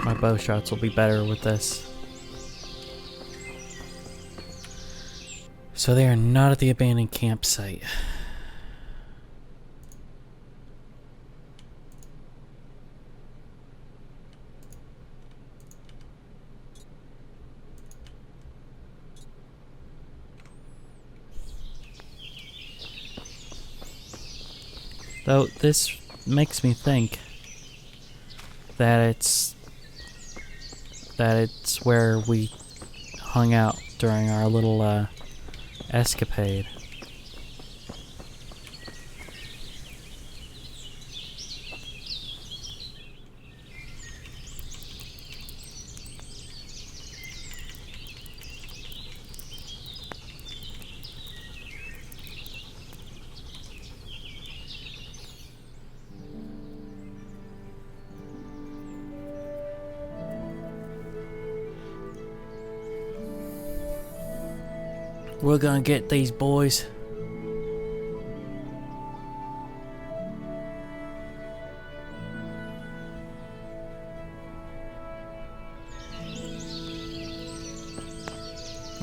My bow shots will be better with this. So they are not at the abandoned campsite. Though this makes me think that it's where we hung out during our little escapade. We're gonna get these boys.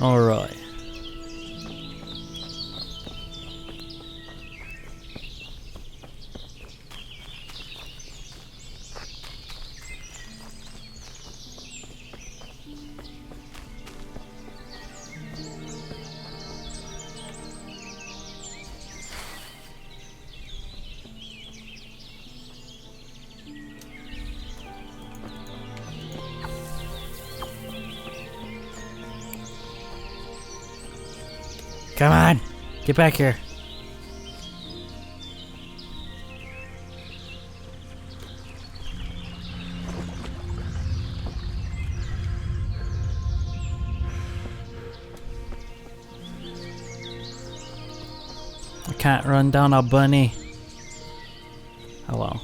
All right. Come on, get back here. I can't run down a bunny. Oh well.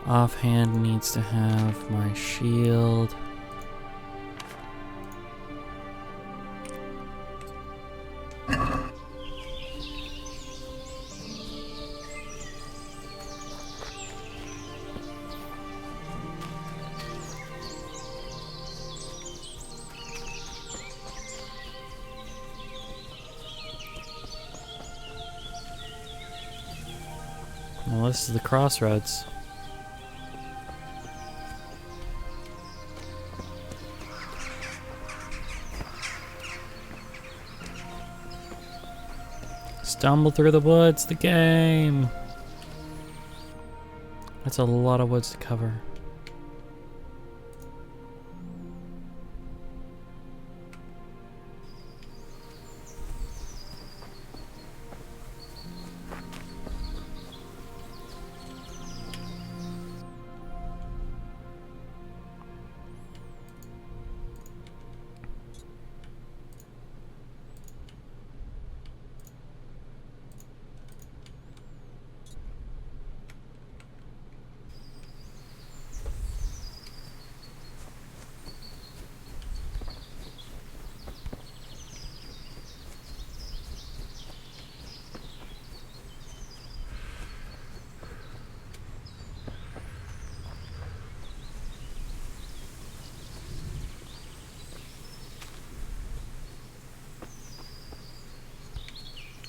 Offhand needs to have my shield. Well, this is the crossroads. Stumble through the woods, the game. That's a lot of woods to cover.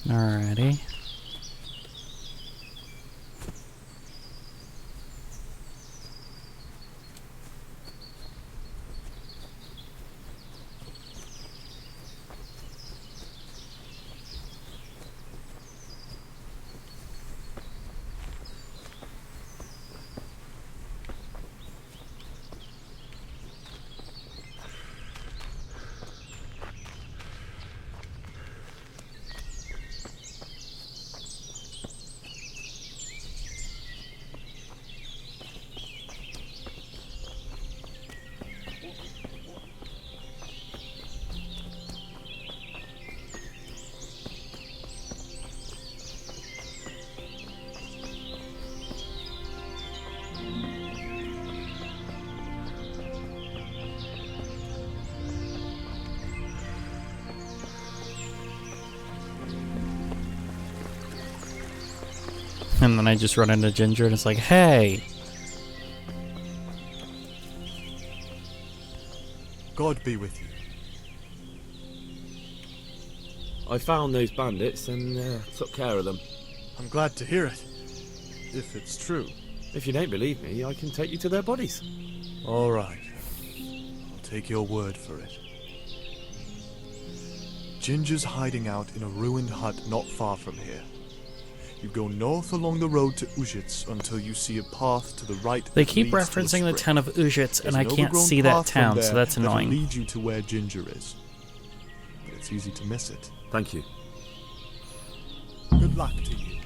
Alrighty. And then I just run into Ginger and it's like, hey! God be with you. I found those bandits and took care of them. I'm glad to hear it. If it's true. If you don't believe me, I can take you to their bodies. All right. I'll take your word for it. Ginger's hiding out in a ruined hut not far from here. You go north along the road to Ujits until you see a path to the right. They keep referencing the town of Ujits, and I can't see that town, so that's annoying. That'll lead you to where Ginger is. But it's easy to miss it. Thank you. Good luck to you.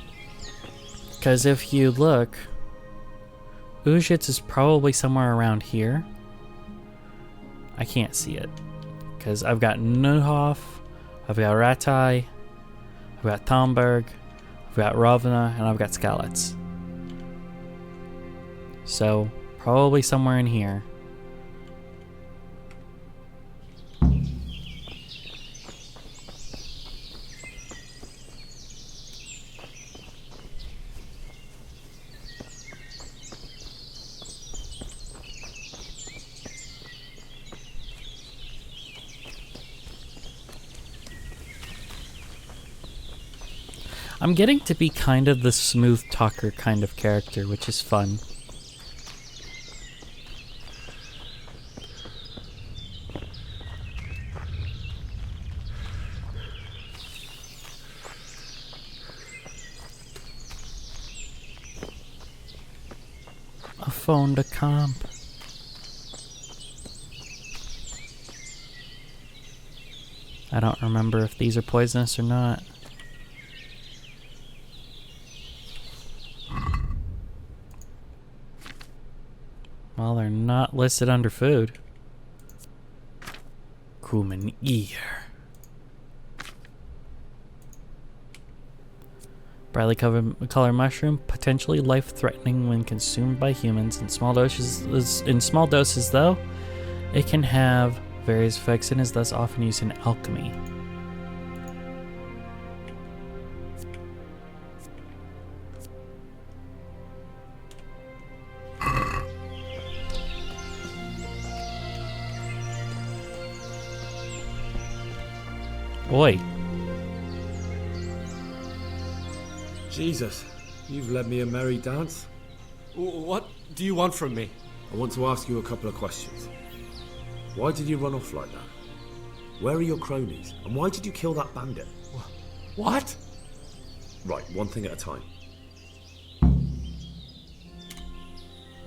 Because if you look, Ujits is probably somewhere around here. I can't see it. Because I've got Neuhof, I've got Ratai, I've got Thomberg, I've got Ravna, and I've got Skalitz. So, probably somewhere in here. I'm getting to be kind of the smooth talker kind of character, which is fun. A phone to comp. I don't remember if these are poisonous or not. Well, they're not listed under food. Cumin ear. Brightly colored mushroom, potentially life-threatening when consumed by humans. In small doses, though, it can have various effects and is thus often used in alchemy. Oi. Jesus, you've led me a merry dance. What do you want from me? I want to ask you a couple of questions. Why did you run off like that? Where are your cronies? And why did you kill that bandit? What? Right, one thing at a time.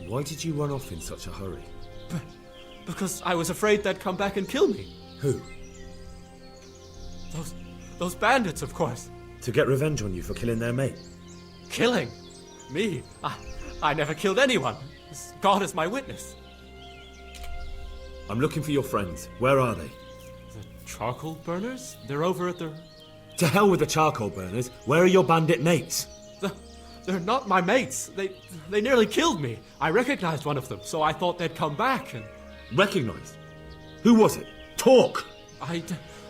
Why did you run off in such a hurry? Because I was afraid they'd come back and kill me. Who? Those bandits, of course. To get revenge on you for killing their mate? Killing? Me? I never killed anyone. God is my witness. I'm looking for your friends. Where are they? The charcoal burners? They're over at the... To hell with the charcoal burners. Where are your bandit mates? They're not my mates. They nearly killed me. I recognized one of them, so I thought they'd come back and... Recognized? Who was it? Talk! I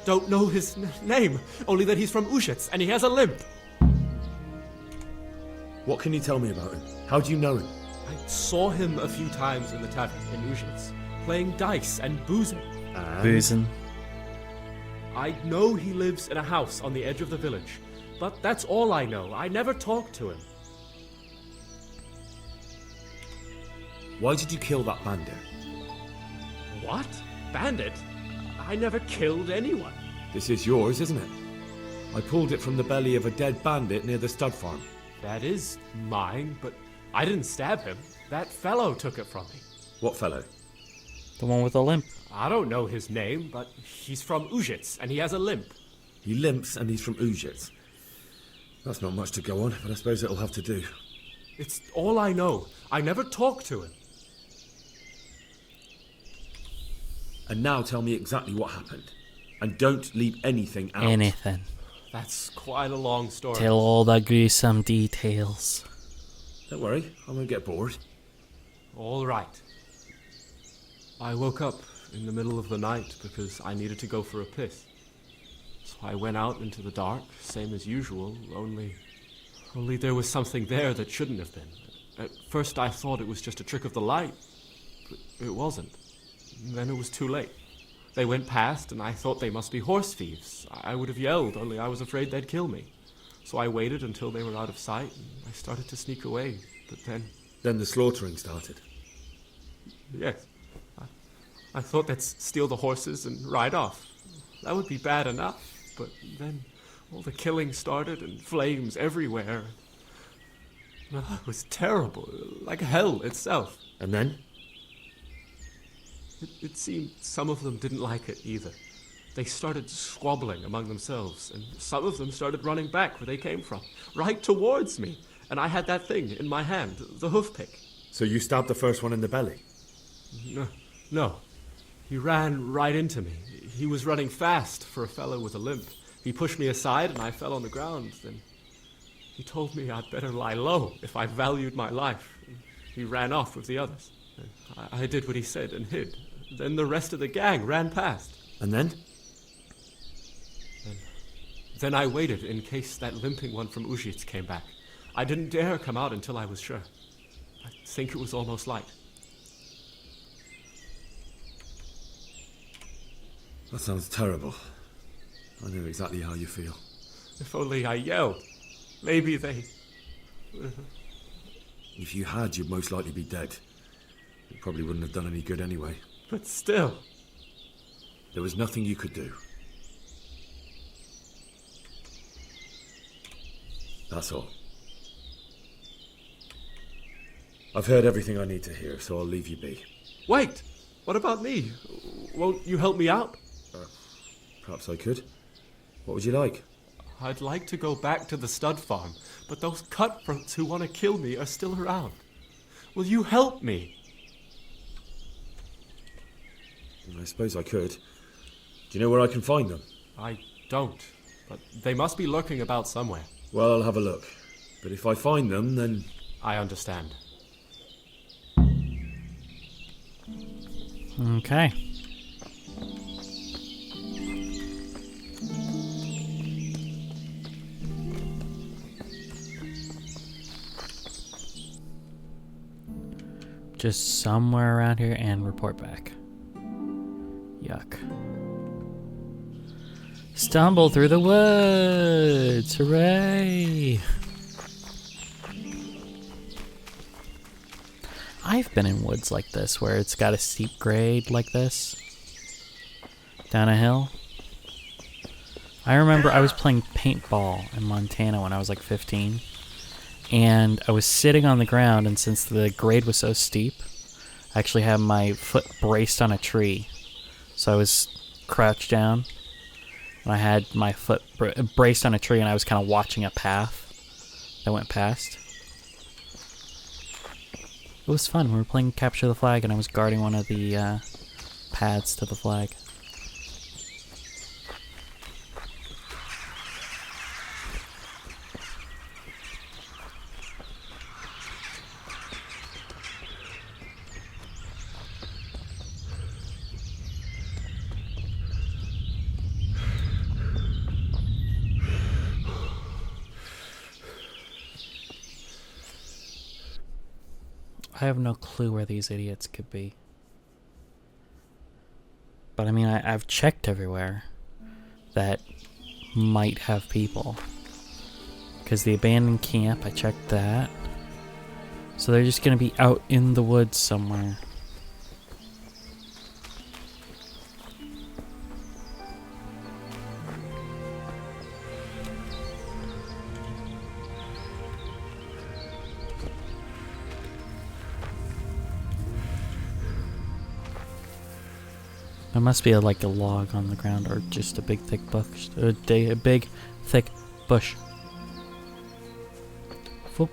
don't know his name, only that he's from Ujits and he has a limp. What can you tell me about him? How do you know him? I saw him a few times in the tavern in Ujits, playing dice and boozing. Boozing. I know he lives in a house on the edge of the village, but that's all I know. I never talked to him. Why did you kill that bandit? What? Bandit? I never killed anyone. This is yours, isn't it? I pulled it from the belly of a dead bandit near the stud farm. That is mine, but I didn't stab him. That fellow took it from me. What fellow? The one with the limp. I don't know his name, but he's from Ujits, and he has a limp. He limps and he's from Ujits. That's not much to go on, but I suppose it'll have to do. It's all I know. I never talked to him. And now tell me exactly what happened. And don't leave anything out. Anything. That's quite a long story. Tell all the gruesome details. Don't worry, I won't get bored. All right. I woke up in the middle of the night because I needed to go for a piss. So I went out into the dark, same as usual, only Only there was something there that shouldn't have been. At first I thought it was just a trick of the light, but it wasn't. Then it was too late. They went past, and I thought they must be horse thieves. I would have yelled, only I was afraid they'd kill me. So I waited until they were out of sight, and I started to sneak away. But then... Then the slaughtering started. Yes. I thought they'd steal the horses and ride off. That would be bad enough, but then all the killing started and flames everywhere. It was terrible, like hell itself. And then? It seemed some of them didn't like it either. They started squabbling among themselves, and some of them started running back where they came from, right towards me. And I had that thing in my hand, the hoof pick. So you stabbed the first one in the belly? No. He ran right into me. He was running fast for a fellow with a limp. He pushed me aside and I fell on the ground. Then he told me I'd better lie low if I valued my life. He ran off with the others. I did what he said and hid. Then the rest of the gang ran past. And then? Then I waited in case that limping one from Ujits came back. I didn't dare come out until I was sure. I think it was almost light. That sounds terrible. I know exactly how you feel. If only I yelled. Maybe they... If you had, you'd most likely be dead. It probably wouldn't have done any good anyway. But still... There was nothing you could do. That's all. I've heard everything I need to hear, so I'll leave you be. Wait! What about me? Won't you help me out? Perhaps I could. What would you like? I'd like to go back to the stud farm, but those cutthroats who want to kill me are still around. Will you help me? I suppose I could. Do you know where I can find them? I don't, but they must be lurking about somewhere. Well, I'll have a look. But if I find them, then... I understand. Okay. Just somewhere around here and report back. Yuck. Stumble through the woods! Hooray! I've been in woods like this where it's got a steep grade like this. Down a hill. I remember I was playing paintball in Montana when I was like 15. And I was sitting on the ground, and since the grade was so steep, I actually had my foot braced on a tree. So I was crouched down, and I had my foot braced on a tree, and I was kind of watching a path that went past. It was fun. We were playing Capture the Flag, and I was guarding one of the paths to the flag. I have no clue where these idiots could be. But I mean, I've checked everywhere that might have people. Because the abandoned camp, I checked that. So they're just going to be out in the woods somewhere. There must be like a log on the ground, or just a big thick bush. A big thick bush. Whoop.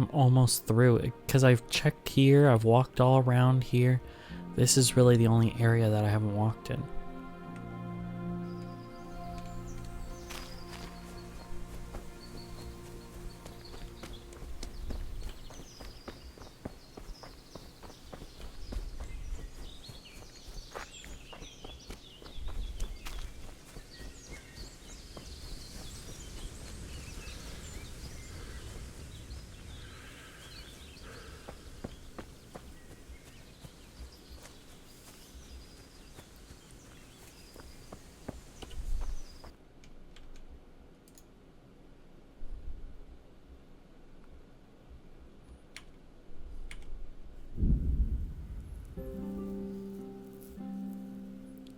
I'm almost through it because I've checked here, I've walked all around here. This is really the only area that I haven't walked in.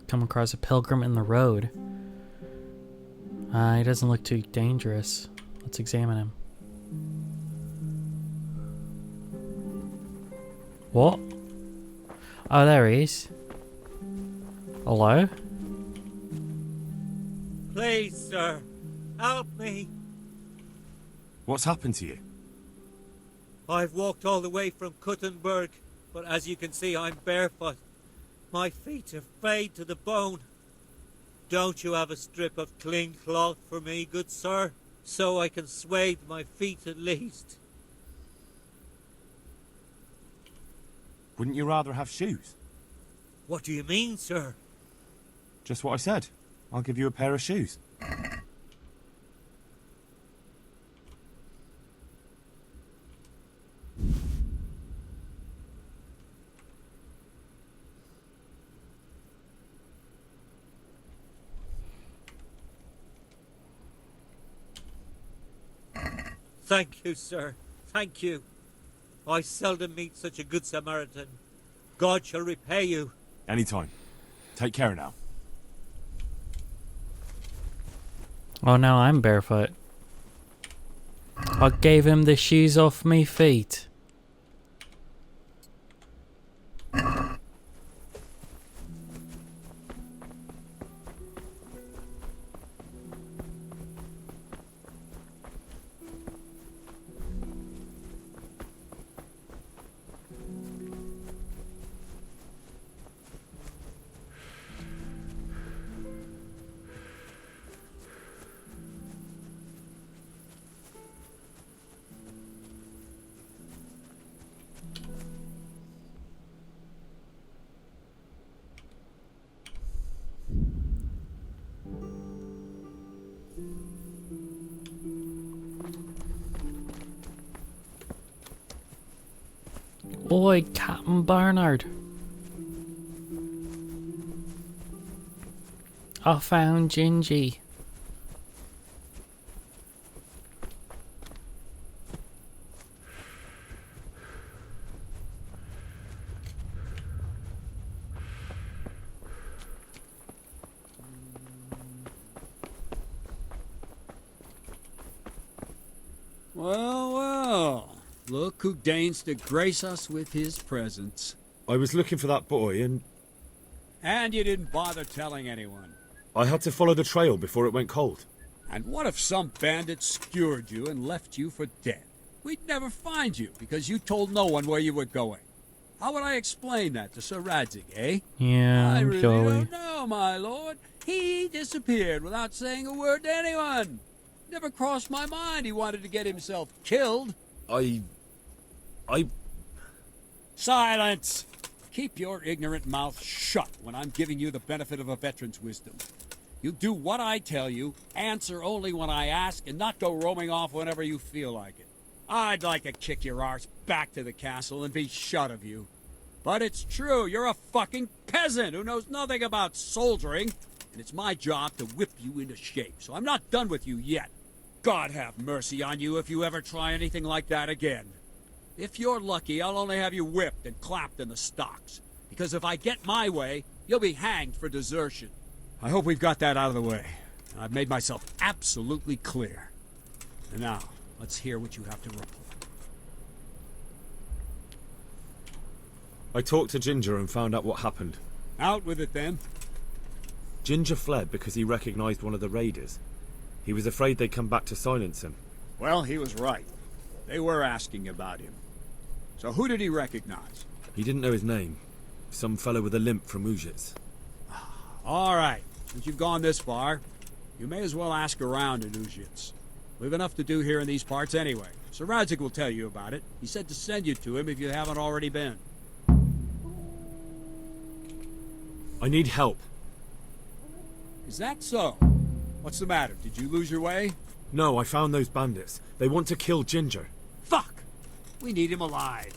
Come across a pilgrim in the road. He doesn't look too dangerous. Let's examine him. What? Oh, there he is. Hello? Please, sir, help me. What's happened to you? I've walked all the way from Kuttenberg, but as you can see, I'm barefoot. My feet are frayed to the bone. Don't you have a strip of clean cloth for me, good sir, so I can swathe my feet at least? Wouldn't you rather have shoes? What do you mean, sir? Just what I said. I'll give you a pair of shoes. Thank you, sir. Thank you. I seldom meet such a good Samaritan. God shall repay you. Anytime. Take care now. Oh, now I'm barefoot. I gave him the shoes off me feet. Oi, Captain Barnard. I found Gingy. Well, well. Look who deigns to grace us with his presence. I was looking for that boy and And you didn't bother telling anyone. I had to follow the trail before it went cold. And what if some bandit skewered you and left you for dead? We'd never find you because you told no one where you were going. How would I explain that to Sir Radzig, eh? Yeah, I I'm really going. don't know, my lord. He disappeared without saying a word to anyone. Never crossed my mind he wanted to get himself killed. I... Silence! Keep your ignorant mouth shut when I'm giving you the benefit of a veteran's wisdom. You do what I tell you, answer only when I ask, and not go roaming off whenever you feel like it. I'd like to kick your arse back to the castle and be shut of you. But it's true, you're a fucking peasant who knows nothing about soldiering, and it's my job to whip you into shape, so I'm not done with you yet. God have mercy on you if you ever try anything like that again. If you're lucky, I'll only have you whipped and clapped in the stocks. Because if I get my way, you'll be hanged for desertion. I hope we've got that out of the way. I've made myself absolutely clear. And now, let's hear what you have to report. I talked to Ginger and found out what happened. Out with it, then. Ginger fled because he recognized one of the raiders. He was afraid they'd come back to silence him. Well, he was right. They were asking about him. So who did he recognize? He didn't know his name. Some fellow with a limp from Ujits. All right. Since you've gone this far, you may as well ask around in Ujits. We've enough to do here in these parts anyway. Sir Radzik will tell you about it. He said to send you to him if you haven't already been. I need help. Is that so? What's the matter? Did you lose your way? No, I found those bandits. They want to kill Ginger. Fuck! We need him alive.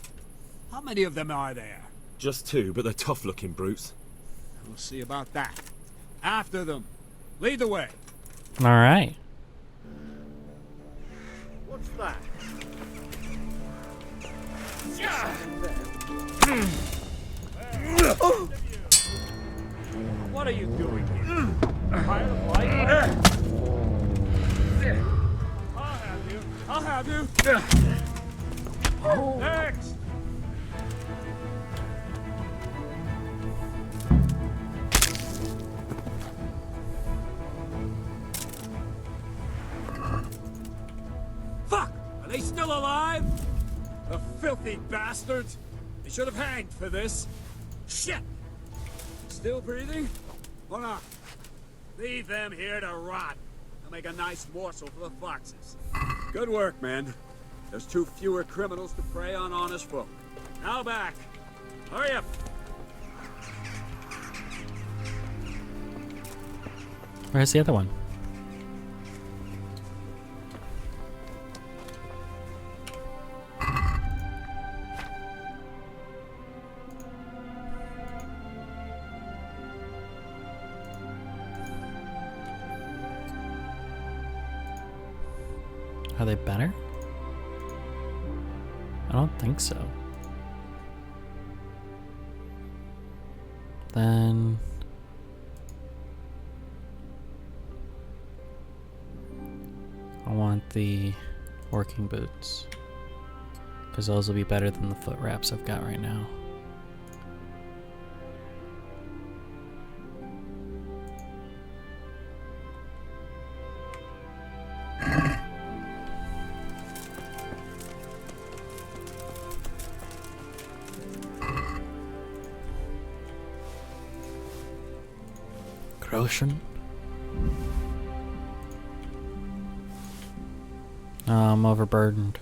How many of them are there? Just 2, but they're tough-looking brutes. We'll see about that. After them. Lead the way. All right. What's that? What are you doing here? Fire the light? I'll have you. Next! Fuck! Are they still alive? The filthy bastards! They should have hanged for this. Shit! Still breathing? Or not? Leave them here to rot. They'll make a nice morsel for the foxes. Good work, men. There's 2 fewer criminals to prey on honest folk. Now back. Hurry up. Where's the other one? Are they better? I don't think so. Then I want the working boots, because those will be better than the foot wraps I've got right now. Ocean. I'm overburdened.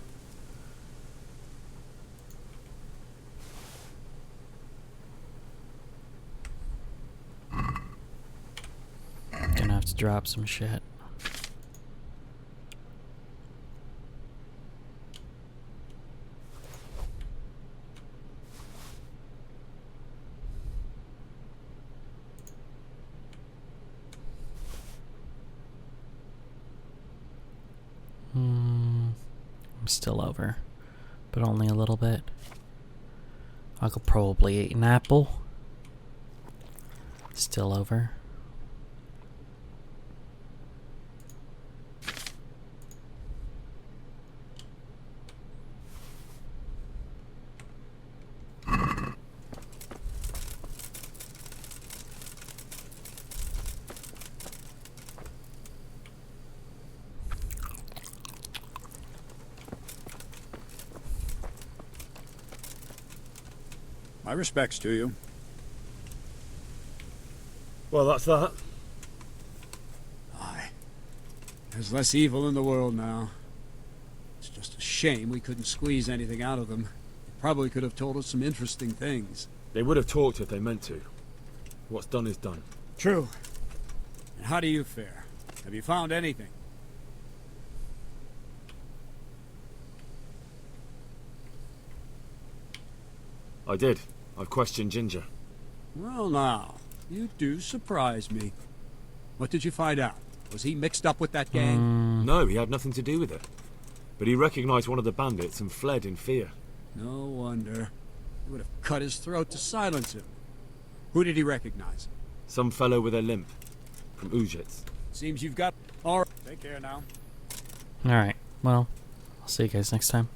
Gonna have to drop some shit. I'm still over, but only a little bit. I could probably eat an apple. Still over. My respects to you. Well, that's that. Aye. There's less evil in the world now. It's just a shame we couldn't squeeze anything out of them. They probably could have told us some interesting things. They would have talked if they meant to. What's done is done. True. And how do you fare? Have you found anything? I did. I've questioned Ginger. Well, now, you do surprise me. What did you find out? Was he mixed up with that gang? No, he had nothing to do with it. But he recognized one of the bandits and fled in fear. No wonder. He would have cut his throat to silence him. Who did he recognize? Some fellow with a limp. From Ujits. Seems you've got... All right. Take care now. Alright, well, I'll see you guys next time.